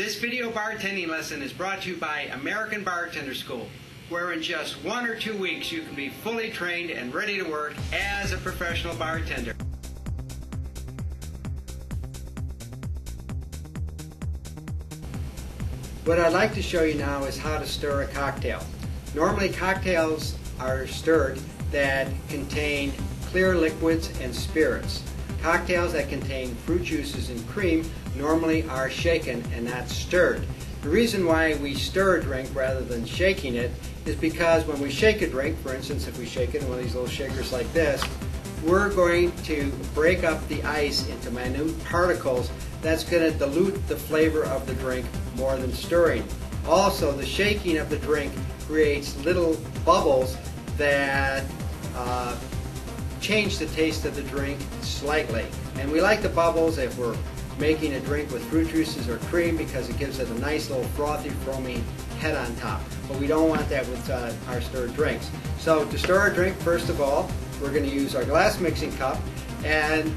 This video bartending lesson is brought to you by American Bartender School, where in just 1 or 2 weeks you can be fully trained and ready to work as a professional bartender. What I'd like to show you now is how to stir a cocktail. Normally cocktails are stirred that contain clear liquids and spirits. Cocktails that contain fruit juices and cream normally are shaken and not stirred. The reason why we stir a drink rather than shaking it is because when we shake a drink, for instance if we shake it in one of these little shakers like this, we're going to break up the ice into minute particles. That's going to dilute the flavor of the drink more than stirring. Also, the shaking of the drink creates little bubbles that change the taste of the drink slightly. And we like the bubbles if we're making a drink with fruit juices or cream because it gives it a nice little frothy, foamy head on top. But we don't want that with our stirred drinks. So to stir our drink, first of all, we're going to use our glass mixing cup. And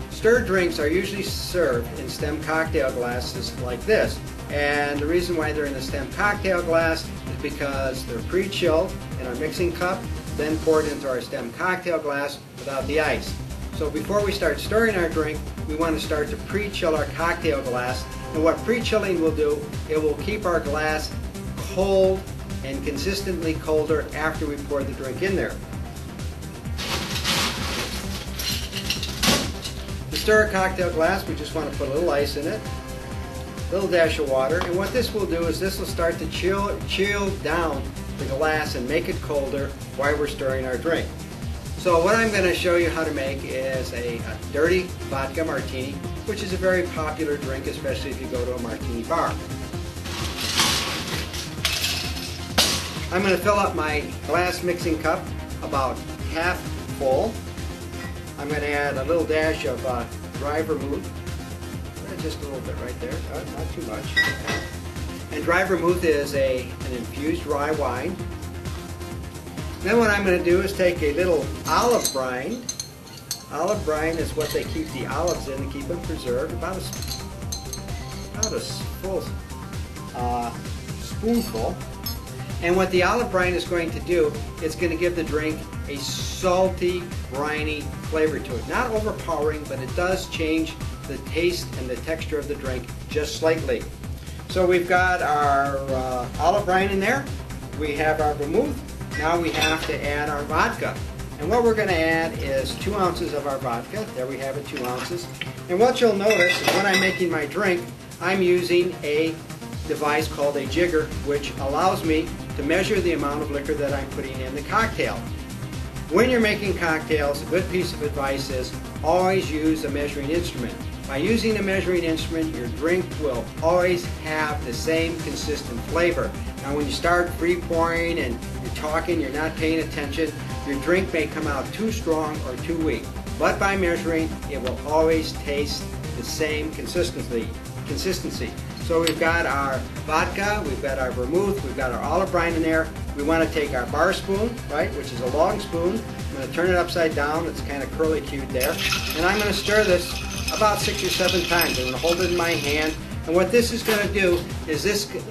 stirred drinks are usually served in stem cocktail glasses like this. And the reason why they're in a stem cocktail glass is because they're pre-chilled in our mixing cup, then poured into our stem cocktail glass without the ice. So before we start stirring our drink, we want to start to pre-chill our cocktail glass. And what pre-chilling will do, it will keep our glass cold and consistently colder after we pour the drink in there. To stir a cocktail glass, we just want to put a little ice in it, a little dash of water, and what this will do is this will start to chill down the glass and make it colder while we're stirring our drink. So what I'm going to show you how to make is a dirty vodka martini, which is a very popular drink, especially if you go to a martini bar. I'm going to fill up my glass mixing cup about half full. I'm going to add a little dash of dry vermouth, just a little bit right there, not too much. And dry vermouth is an infused rye wine. Then what I'm going to do is take a little olive brine. Olive brine is what they keep the olives in to keep them preserved, about a full spoonful. And what the olive brine is going to do, it's going to give the drink a salty, briny flavor to it. Not overpowering, but it does change the taste and the texture of the drink just slightly. So we've got our olive brine in there. We have our vermouth. Now we have to add our vodka. And what we're going to add is 2 ounces of our vodka. There we have it, 2 ounces. And what you'll notice is when I'm making my drink, I'm using a device called a jigger, which allows me to measure the amount of liquor that I'm putting in the cocktail. When you're making cocktails, a good piece of advice is always use a measuring instrument. By using a measuring instrument, your drink will always have the same consistent flavor. Now when you start free pouring and you're talking, you're not paying attention, your drink may come out too strong or too weak. But by measuring, it will always taste the same consistency. So we've got our vodka, we've got our vermouth, we've got our olive brine in there. We want to take our bar spoon, right, which is a long spoon. I'm going to turn it upside down. It's kind of curly-cued there. And I'm going to stir this about 6 or 7 times. I'm going to hold it in my hand. And what this is going to do is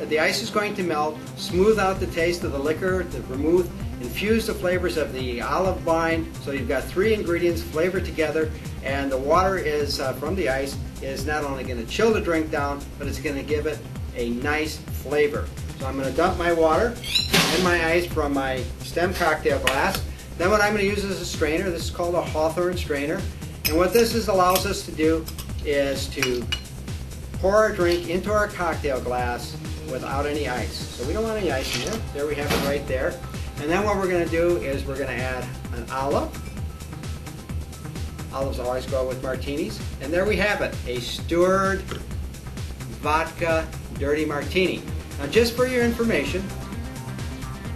the ice is going to melt, smooth out the taste of the liquor, the vermouth, infuse the flavors of the olive brine. So you've got 3 ingredients flavored together, and the water is from the ice is not only going to chill the drink down, but it's going to give it a nice flavor. So I'm going to dump my water and my ice from my stem cocktail glass. Then what I'm going to use is a strainer. This is called a Hawthorne strainer. And what this allows us to do is to pour our drink into our cocktail glass without any ice. So we don't want any ice in there. There we have it right there. And then what we're going to do is we're going to add an olive. Olives always go with martinis. And there we have it, a stirred vodka dirty martini. Now just for your information,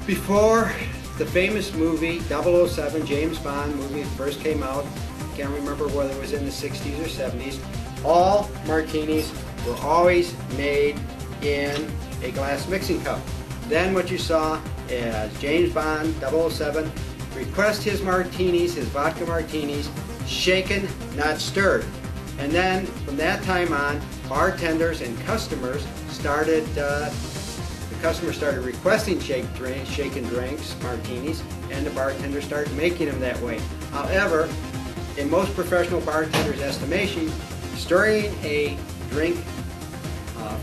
before the famous movie 007, James Bond movie first came out, I can't remember whether it was in the 60s or 70s, all martinis were always made in a glass mixing cup. Then what you saw is James Bond 007 request his martinis, his vodka martinis, shaken, not stirred. And then from that time on, bartenders and customers started, the customers started requesting shaken drinks, martinis, and the bartenders started making them that way. However, in most professional bartenders' estimation, stirring a drink,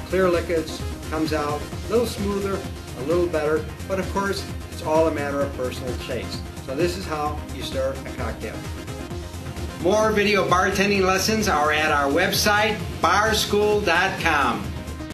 clear liquids, comes out a little smoother, a little better, but of course, it's all a matter of personal taste. So this is how you stir a cocktail. More video bartending lessons are at our website, barschool.com.